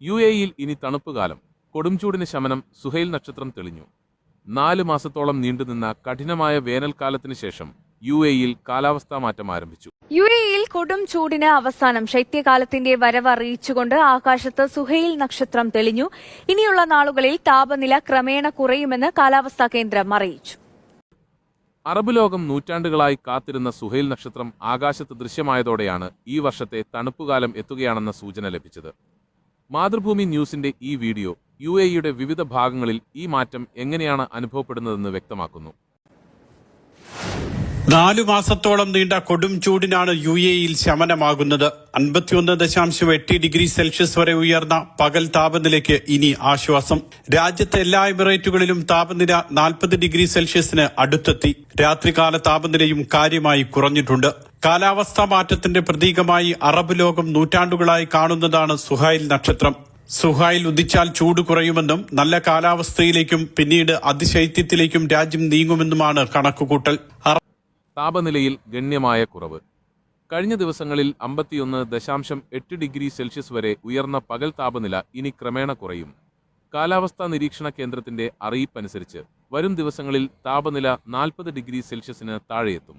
UAE-യിൽ ഇനി തണുപ്പുകാലം. കൊടുംചൂടിന് ശമനം. സുഹൈൽ നക്ഷത്രം തെളിഞ്ഞു. 4 മാസത്തോളം നീണ്ടുനിന്ന കഠിനമായ വേനൽക്കാലത്തിന് ശേഷം UAE-യിൽ കാലാവസ്ഥാ മാറ്റം ആരംഭിച്ചു. UAE-യിൽ കൊടും ചൂടിന് അവസാനം. ശൈത്യകാലത്തിന്റെ വരവ് അറിയിച്ചുകൊണ്ട് ആകാശത്ത് സുഹൈൽ നക്ഷത്രം തെളിഞ്ഞു. ഇനിയുള്ള നാളുകളിൽ താപനില ക്രമേണ കുറയുമെന്ന് കാലാവസ്ഥാ കേന്ദ്രം അറിയിച്ചു. അറബ് ലോകം നൂറ്റാണ്ടുകളായി കാത്തിരുന്ന സുഹൈൽ നക്ഷത്രം ആകാശത്ത് ദൃശ്യമായതോടെയാണ് ഈ വർഷത്തെ തണുപ്പുകാലം എത്തുകയാണെന്ന സൂചന ലഭിച്ചത്. മാതൃഭൂമി ന്യൂസിന്റെ ഈ വീഡിയോ UAE-യുടെ വിവിധ ഭാഗങ്ങളിൽ ഈ മാറ്റം എങ്ങനെയാണ് അനുഭവപ്പെടുന്നതെന്ന് വ്യക്തമാക്കുന്നു. 4 മാസത്തോളം നീണ്ട കൊടും ചൂടിനാണ് UAE-യിൽ ശമനമാകുന്നത്. 51.8 ഡിഗ്രി സെൽഷ്യസ് വരെ ഉയർന്ന പകൽ താപനിലയ്ക്ക് ഇനി ആശ്വാസം. രാജ്യത്തെ എല്ലാ എമിറേറ്റുകളിലും താപനില 40 ഡിഗ്രി സെൽഷ്യസിന് അടുത്തെത്തി. രാത്രികാല താപനിലയും കാര്യമായി കുറഞ്ഞിട്ടുണ്ട്. കാലാവസ്ഥാ മാറ്റത്തിന്റെ പ്രതീകമായി അറബ് ലോകം നൂറ്റാണ്ടുകളായി കാണുന്നതാണ് സുഹൈൽ നക്ഷത്രം. സുഹൈൽ ഉദിച്ചാൽ ചൂട് കുറയുമെന്നും നല്ല കാലാവസ്ഥയിലേക്കും പിന്നീട് അതിശൈത്യത്തിലേക്കും രാജ്യം നീങ്ങുമെന്നുമാണ് കണക്കുകൂട്ടൽ. താപനിലയിൽ ഗണ്യമായ കുറവ്. കഴിഞ്ഞ ദിവസങ്ങളിൽ 51.8 ഡിഗ്രി സെൽഷ്യസ് വരെ ഉയർന്ന പകൽ താപനില ഇനി ക്രമേണ കുറയും. കാലാവസ്ഥാ നിരീക്ഷണ കേന്ദ്രത്തിന്റെ അറിയിപ്പനുസരിച്ച് വരും ദിവസങ്ങളിൽ താപനില 40 ഡിഗ്രി സെൽഷ്യസിന് താഴെയെത്തും.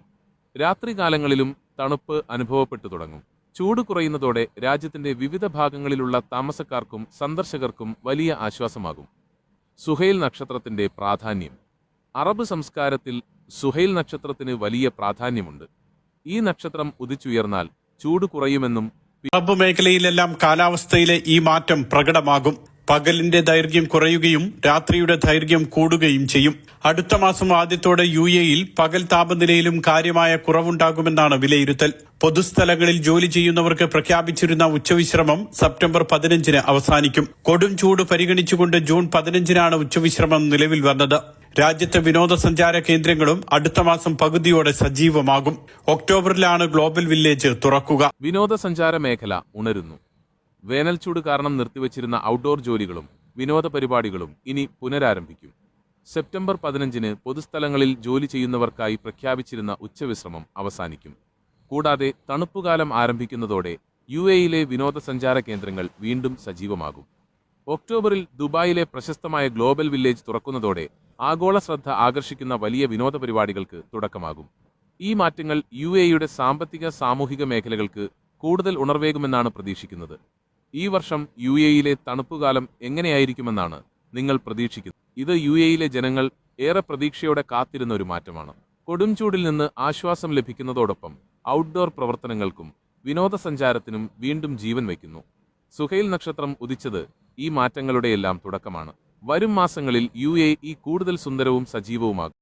രാത്രികാലങ്ങളിലും തണുപ്പ് അനുഭവപ്പെട്ടു തുടങ്ങും. ചൂട് കുറയുന്നതോടെ രാജ്യത്തിന്റെ വിവിധ ഭാഗങ്ങളിലുള്ള താമസക്കാർക്കും സന്ദർശകർക്കും വലിയ ആശ്വാസമാകും. സുഹൈൽ നക്ഷത്രത്തിന്റെ പ്രാധാന്യം. അറബ് സംസ്കാരത്തിൽ സുഹൈൽ നക്ഷത്രത്തിന് വലിയ പ്രാധാന്യമുണ്ട്. ഈ നക്ഷത്രം ഉദിച്ചുയർന്നാൽ ചൂട് കുറയുമെന്നും അറബ് മേഖലയിലെല്ലാം കാലാവസ്ഥയിലെ ഈ മാറ്റം പ്രകടമാകും. പകലിന്റെ ദൈർഘ്യം കുറയുകയും രാത്രിയുടെ ദൈർഘ്യം കൂടുകയും ചെയ്യും. അടുത്ത മാസം ആദ്യത്തോടെ UAE-യിൽ പകൽ താപനിലയിലും കാര്യമായ കുറവുണ്ടാകുമെന്നാണ് വിലയിരുത്തൽ. പൊതുസ്ഥലങ്ങളിൽ ജോലി ചെയ്യുന്നവർക്ക് പ്രഖ്യാപിച്ചിരുന്ന ഉച്ചവിശ്രമം സെപ്റ്റംബർ 15-ന് അവസാനിക്കും. കൊടും ചൂട് പരിഗണിച്ചുകൊണ്ട് ജൂൺ 15-നാണ് ഉച്ചവിശ്രമം നിലവിൽ വന്നത്. രാജ്യത്തെ വിനോദസഞ്ചാര കേന്ദ്രങ്ങളും അടുത്ത മാസം പകുതിയോടെ സജീവമാകും. ഒക്ടോബറിലാണ് ഗ്ലോബൽ വില്ലേജ് തുറക്കുക. വിനോദസഞ്ചാര മേഖല ഉണരുന്നു. വേനൽച്ചൂട് കാരണം നിർത്തിവച്ചിരുന്ന ഔട്ട്ഡോർ ജോലികളും വിനോദ പരിപാടികളും ഇനി പുനരാരംഭിക്കും. സെപ്റ്റംബർ 15-ന് പൊതുസ്ഥലങ്ങളിൽ ജോലി ചെയ്യുന്നവർക്കായി പ്രഖ്യാപിച്ചിരുന്ന ഉച്ചവിശ്രമം അവസാനിക്കും. കൂടാതെ തണുപ്പുകാലം ആരംഭിക്കുന്നതോടെ UAE-യിലെ വിനോദസഞ്ചാര കേന്ദ്രങ്ങൾ വീണ്ടും സജീവമാകും. ഒക്ടോബറിൽ ദുബായിലെ പ്രശസ്തമായ ഗ്ലോബൽ വില്ലേജ് തുറക്കുന്നതോടെ ആഗോള ശ്രദ്ധ ആകർഷിക്കുന്ന വലിയ വിനോദ പരിപാടികൾക്ക് തുടക്കമാകും. ഈ മാറ്റങ്ങൾ UAE-യുടെ സാമ്പത്തിക സാമൂഹിക മേഖലകൾക്ക് കൂടുതൽ ഉണർവേകുമെന്നാണ് പ്രതീക്ഷിക്കുന്നത്. ഈ വർഷം UAE-യിലെ തണുപ്പുകാലം എങ്ങനെയായിരിക്കുമെന്നാണ് നിങ്ങൾ പ്രതീക്ഷിക്കുന്നത്? ഇത് UAE-യിലെ ജനങ്ങൾ ഏറെ പ്രതീക്ഷയോടെ കാത്തിരുന്ന ഒരു മാറ്റമാണ്. കൊടുംചൂടിൽ നിന്ന് ആശ്വാസം ലഭിക്കുന്നതോടൊപ്പം ഔട്ട്ഡോർ പ്രവർത്തനങ്ങൾക്കും വിനോദസഞ്ചാരത്തിനും വീണ്ടും ജീവൻ വയ്ക്കുന്നു. സുഹൈൽ നക്ഷത്രം ഉദിച്ചത് ഈ മാറ്റങ്ങളുടെയെല്ലാം തുടക്കമാണ്. വരും മാസങ്ങളിൽ UAE കൂടുതൽ സുന്ദരവും സജീവവുമാകും.